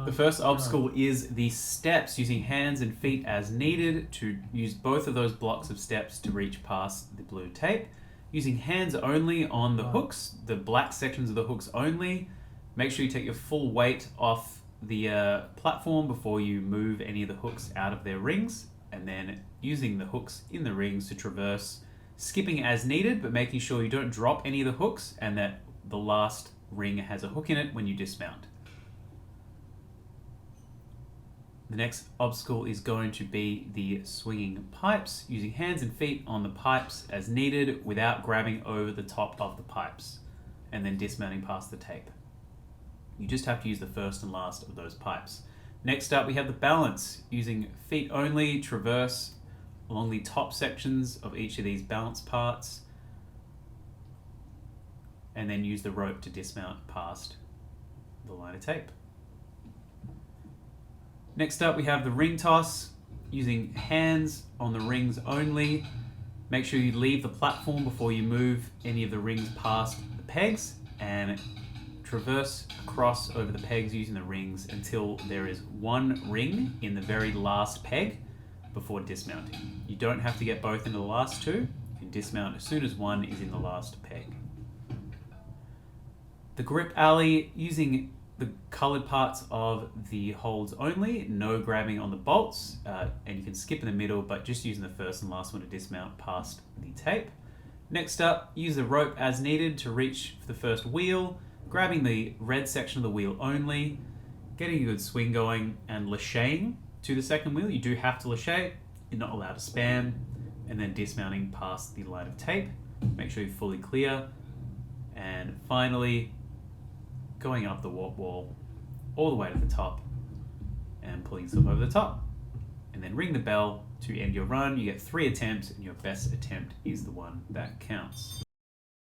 The first obstacle is the steps, using hands and feet as needed to use both of those blocks of steps to reach past the blue tape. Using hands only on the hooks, the black sections of the hooks only. Make sure you take your full weight off the platform before you move any of the hooks out of their rings, and then using the hooks in the rings to traverse, skipping as needed, but making sure you don't drop any of the hooks and that the last ring has a hook in it when you dismount. The next obstacle is going to be the swinging pipes, using hands and feet on the pipes as needed without grabbing over the top of the pipes and then dismounting past the tape. You just have to use the first and last of those pipes. Next up, we have the balance, using feet only, traverse along the top sections of each of these balance parts and then use the rope to dismount past the line of tape. Next up, we have the ring toss, using hands on the rings only. Make sure you leave the platform before you move any of the rings past the pegs, and traverse across over the pegs using the rings until there is one ring in the very last peg before dismounting. You don't have to get both into the last two. You can dismount as soon as one is in the last peg. The grip alley, using the colored parts of the holds only, no grabbing on the bolts, and you can skip in the middle, but just using the first and last one to dismount past the tape. Next up, use the rope as needed to reach for the first wheel, grabbing the red section of the wheel only, getting a good swing going, and lashaying to the second wheel. You do have to lachay, you're not allowed to span, and then dismounting past the line of tape. Make sure you're fully clear, and finally, going up the warp wall all the way to the top and pulling yourself over the top. And then ring the bell to end your run. You get 3 attempts, and your best attempt is the one that counts.